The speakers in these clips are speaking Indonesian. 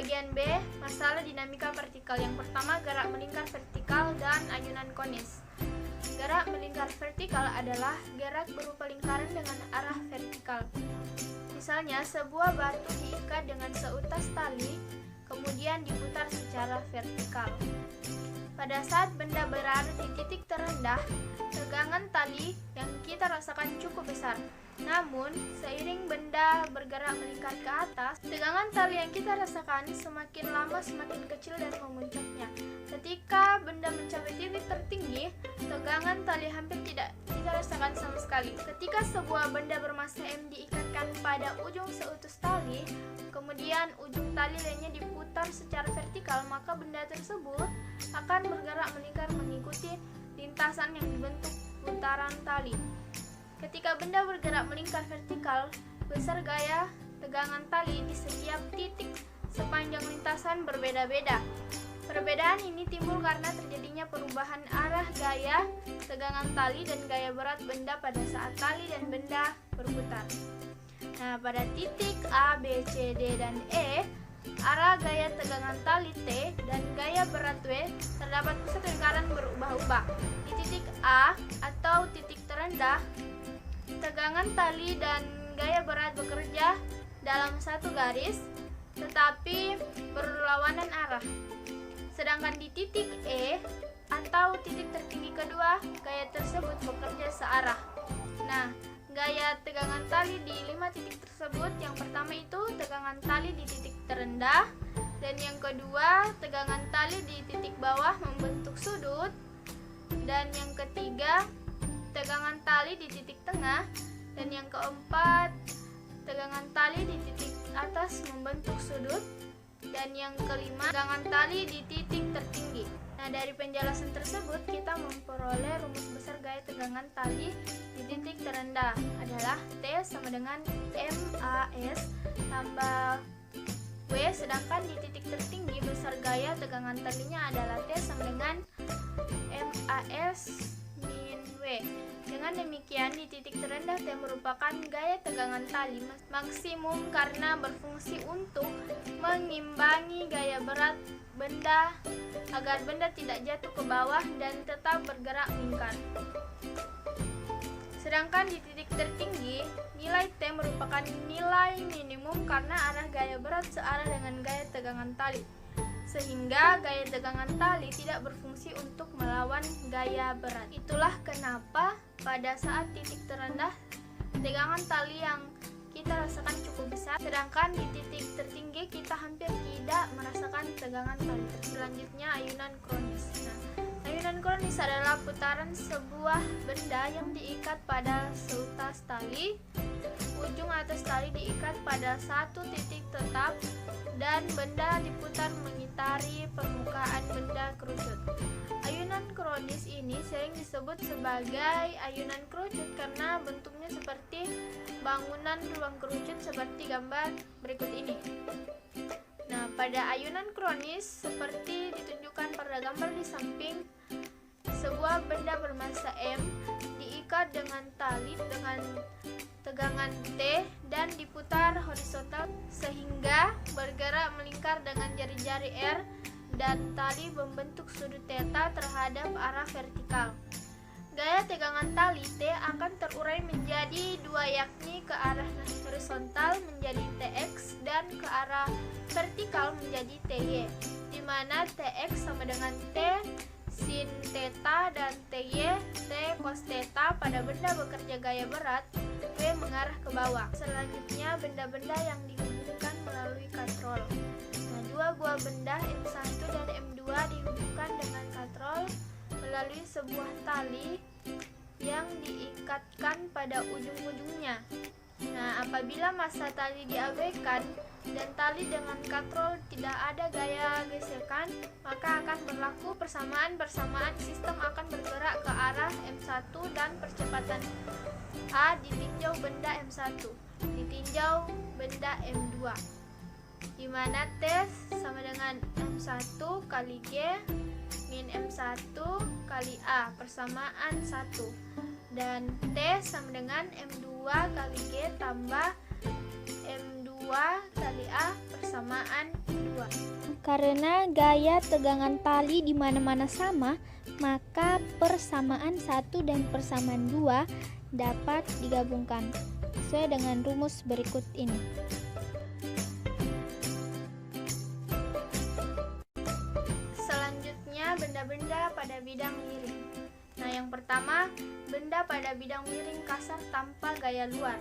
Bagian B, masalah dinamika vertikal. Yang pertama, gerak melingkar vertikal dan ayunan konis. Gerak melingkar vertikal adalah gerak berupa lingkaran dengan arah vertikal. Misalnya, sebuah batu diikat dengan seutas tali, kemudian diputar secara vertikal. Pada saat benda berada di titik terendah, tegangan tali yang kita rasakan cukup besar. Namun, seiring benda bergerak melingkar ke atas, tegangan tali yang kita rasakan semakin lama semakin kecil dan memuncaknya. Ketika benda mencapai titik tertinggi, tegangan tali hampir tidak kita rasakan sama sekali. Ketika sebuah benda bermassa M diikatkan pada ujung seutus tali, kemudian ujung tali lainnya diputar secara vertikal, maka benda tersebut akan bergerak melingkar mengikuti lintasan yang dibentuk putaran tali. Ketika benda bergerak melingkar vertikal, besar gaya tegangan tali di setiap titik sepanjang lintasan berbeda-beda. Perbedaan ini timbul karena terjadinya perubahan arah gaya tegangan tali dan gaya berat benda pada saat tali dan benda berputar. Nah, pada titik A, B, C, D, dan E, arah gaya tegangan tali T dan gaya berat W terdapat pusat lingkaran berubah-ubah. Di titik A atau titik terendah, tegangan tali dan gaya berat bekerja dalam satu garis, tetapi berlawanan arah. Sedangkan di titik E atau titik tertinggi kedua, gaya tersebut bekerja searah. Nah, gaya tegangan tali di 5 titik tersebut, yang pertama itu tegangan tali di titik terendah, dan yang kedua tegangan tali di titik bawah membentuk sudut, dan yang ketiga tegangan tali di titik tengah, dan yang keempat tegangan tali di titik atas membentuk sudut, dan yang kelima tegangan tali di titik tertinggi. Nah, dari penjelasan tersebut kita memperoleh rumus besar gaya tegangan tali di titik terendah adalah T sama dengan MAS tambah W, sedangkan di titik tertinggi besar gaya tegangan talinya adalah T sama dengan MAS min W. Dengan demikian, di titik terendah T merupakan gaya tegangan tali maksimum karena berfungsi untuk mengimbangi gaya berat benda agar benda tidak jatuh ke bawah dan tetap bergerak melingkar. Sedangkan di titik tertinggi, nilai T merupakan nilai minimum karena arah gaya berat searah dengan gaya tegangan tali, sehingga gaya tegangan tali tidak berfungsi untuk melawan gaya berat. Itulah kenapa pada saat titik terendah, tegangan tali yang kita rasakan cukup besar, sedangkan di titik tertinggi kita hampir tidak merasakan tegangan tali. Selanjutnya, ayunan kronis. Nah, ayunan kronis adalah putaran sebuah benda yang diikat pada seutas tali. Ujung atas tali diikat pada satu titik tetap dan benda diputar mengitari permukaan benda kerucut. Ayunan kronis ini sering disebut sebagai ayunan kerucut karena bentuknya seperti bangunan ruang kerucut seperti gambar berikut ini. Nah, pada ayunan kronis seperti ditunjukkan pada gambar di samping, sebuah benda bermassa M diikat dengan tali dengan tegangan T dan diputar horizontal sehingga bergerak melingkar dengan jari-jari R dan tali membentuk sudut theta terhadap arah vertikal. Gaya tegangan tali T akan terurai menjadi dua, yakni ke arah horizontal menjadi Tx dan ke arah vertikal menjadi Ty, di mana Tx sama dengan T sin theta dan Ty T cos theta. Pada benda bekerja gaya berat, W mengarah ke bawah. Selanjutnya, benda-benda yang dihubungkan melalui katrol. Nah, dua buah benda M1 dan M2 dihubungkan dengan katrol melalui sebuah tali yang diikatkan pada ujung-ujungnya. Nah, apabila massa tali diabaikan dan tali dengan katrol tidak ada gaya gesekan, maka akan berlaku persamaan. Sistem akan bergerak ke arah M1 dan percepatan A ditinjau benda M1, ditinjau benda M2, di mana T sama dengan M1 kali G min M1 kali A persamaan 1, dan T sama dengan M2 kali G tambah M2 kali A persamaan persamaan 2. Karena gaya tegangan tali di mana-mana sama, maka persamaan 1 dan persamaan 2 dapat digabungkan sesuai dengan rumus berikut ini. Selanjutnya, benda-benda pada bidang miring. Nah, yang pertama, benda pada bidang miring kasar tanpa gaya luar.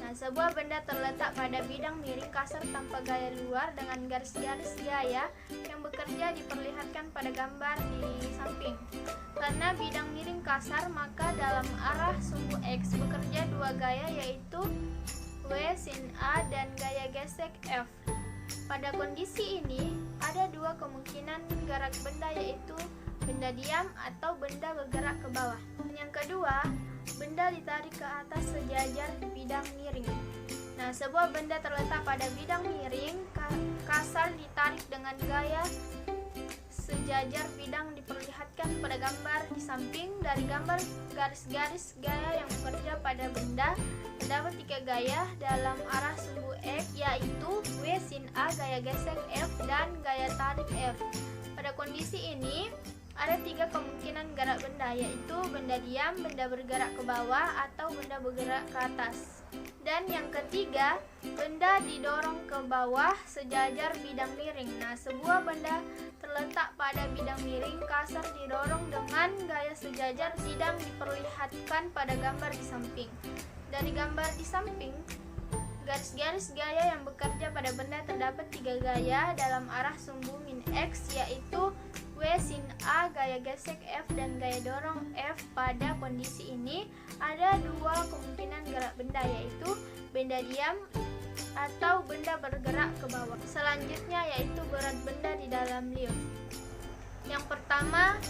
Nah, sebuah benda terletak pada bidang miring kasar tanpa gaya luar dengan garis-garis gaya yang bekerja diperlihatkan pada gambar di samping. Karena bidang miring kasar, maka dalam arah sumbu X bekerja dua gaya, yaitu W sin A dan gaya gesek F. Pada kondisi ini, ada dua kemungkinan gerak benda, yaitu benda diam atau benda bergerak ke bawah. Yang kedua, benda ditarik ke atas sejajar di bidang miring. Nah, sebuah benda terletak pada bidang miring kasar ditarik dengan gaya sejajar bidang diperlihatkan pada gambar di samping. Dari gambar garis-garis gaya yang bekerja pada benda, terdapat tiga gaya dalam arah sumbu X, yaitu W sin A, gaya gesek F, dan gaya tarik F. Pada kondisi ini, ada tiga kemungkinan gerak benda, yaitu benda diam, benda bergerak ke bawah, atau benda bergerak ke atas. Dan yang ketiga, benda didorong ke bawah sejajar bidang miring. Nah, sebuah benda terletak pada bidang miring kasar didorong dengan gaya sejajar bidang diperlihatkan pada gambar di samping. Dari gambar di samping, garis-garis gaya yang bekerja pada benda terdapat tiga gaya dalam arah sumbu min X, yaitu W sin A, gaya gesek F, dan gaya dorong F. Pada kondisi ini, ada dua kemungkinan gerak benda, yaitu benda diam atau benda bergerak ke bawah. Selanjutnya yaitu berat benda di dalam lift. Yang pertama,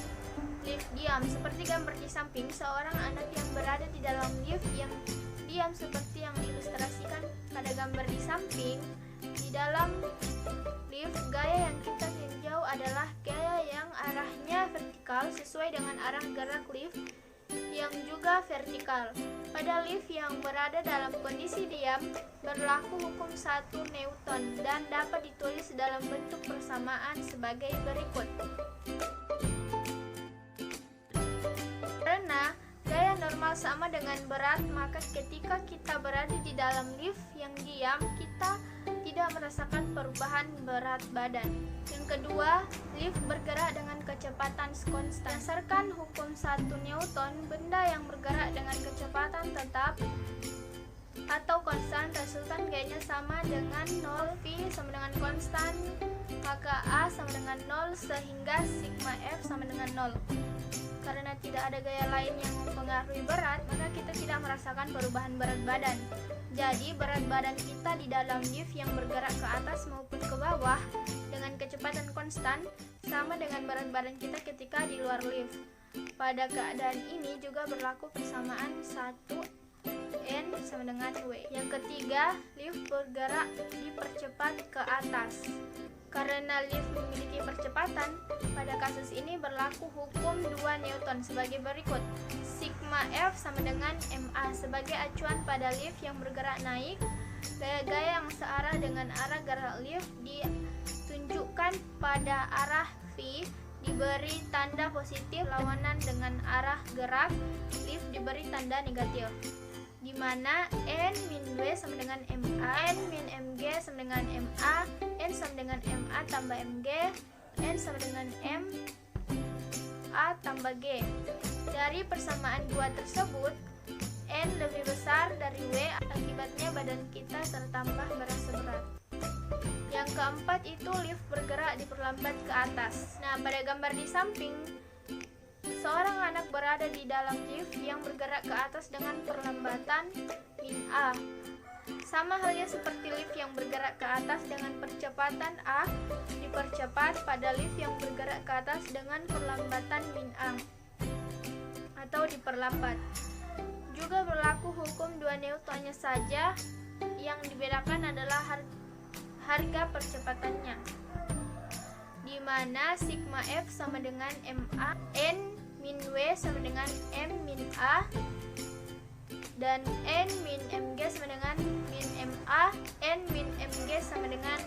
lift diam. Seperti gambar di samping, seorang anak yang berada di dalam lift yang diam seperti yang diilustrasikan pada gambar di samping. Di dalam lift, gaya yang kita tinjau adalah gaya yang arahnya vertikal sesuai dengan arah gerak lift yang juga vertikal. Pada lift yang berada dalam kondisi diam, berlaku hukum 1 Newton dan dapat ditulis dalam bentuk persamaan sebagai berikut. Karena gaya normal sama dengan berat, maka ketika kita berada di dalam lift yang diam, kita tidak merasakan perubahan berat badan. Yang kedua, lift bergerak dengan kecepatan konstan. Berdasarkan hukum 1 Newton, benda yang bergerak dengan kecepatan tetap atau konstan, resultan gayanya sama dengan 0, V sama dengan konstan, maka A sama dengan 0, sehingga sigma F sama dengan 0. Karena tidak ada gaya lain yang mempengaruhi berat, maka kita tidak merasakan perubahan berat badan. Jadi, berat badan kita di dalam lift yang bergerak ke atas maupun ke bawah dengan kecepatan konstan sama dengan berat badan kita ketika di luar lift. Pada keadaan ini juga berlaku persamaan 1 N sama dengan W. Yang ketiga, lift bergerak dipercepat ke atas. Karena lift memiliki percepatan, pada kasus ini berlaku hukum 2 Newton sebagai berikut. Sigma F sama dengan MA. Sebagai acuan pada lift yang bergerak naik, gaya-gaya yang searah dengan arah gerak lift ditunjukkan pada arah V diberi tanda positif, lawanan dengan arah gerak lift diberi tanda negatif, di mana N min W sama dengan MA, N min MG sama dengan MA, N sama dengan MA tambah MG, N sama dengan M A tambah G. Dari persamaan dua tersebut, N lebih besar dari W, akibatnya badan kita tertambah merasa berat. Yang keempat itu lift bergerak diperlambat ke atas. Nah, pada gambar di samping, seorang anak berada di dalam lift yang bergerak ke atas dengan perlambatan min A. Sama halnya seperti lift yang bergerak ke atas dengan percepatan A dipercepat pada lift yang bergerak ke atas dengan perlambatan min A atau diperlambat. Juga berlaku hukum 2 Newtonnya saja, yang dibedakan adalah harga percepatannya, di mana sigma F sama dengan MA, N min W sama dengan M min A, dan N min MG sama dengan min MA, N min MG sama dengan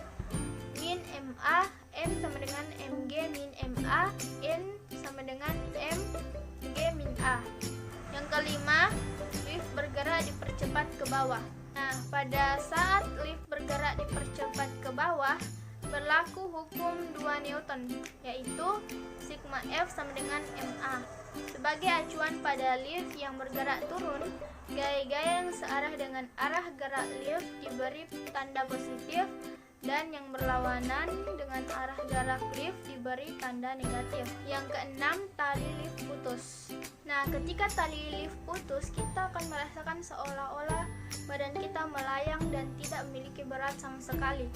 bawah. Nah, pada saat lift bergerak dipercepat ke bawah, berlaku hukum 2 Newton, yaitu sigma F sama dengan ma. Sebagai acuan pada lift yang bergerak turun, gaya-gaya yang searah dengan arah gerak lift diberi tanda positif, dan yang berlawanan dengan arah gerak lift diberi tanda negatif. Yang keenam, tali lift putus. Nah, ketika tali lift putus, kita akan merasakan seolah-olah badan kita melayang dan tidak memiliki berat sama sekali.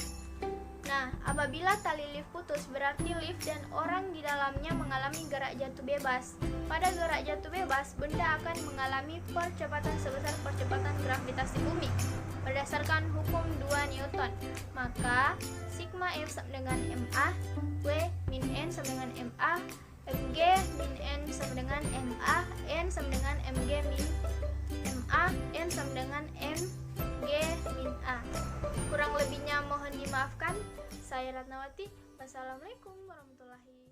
Nah, apabila tali lift putus, berarti lift dan orang di dalamnya mengalami gerak jatuh bebas. Pada gerak jatuh bebas, benda akan mengalami percepatan sebesar percepatan gravitasi bumi berdasarkan hukum 2 Newton. Maka sigma F sama dengan ma, W min N sama dengan ma, Mg min N sama dengan ma, N sama dengan Mg min ma, N sama dengan Mg min A. Kurang lebihnya mohon dimaafkan. Saya Ratnawati. Wassalamualaikum warahmatullahi wabarakatuh.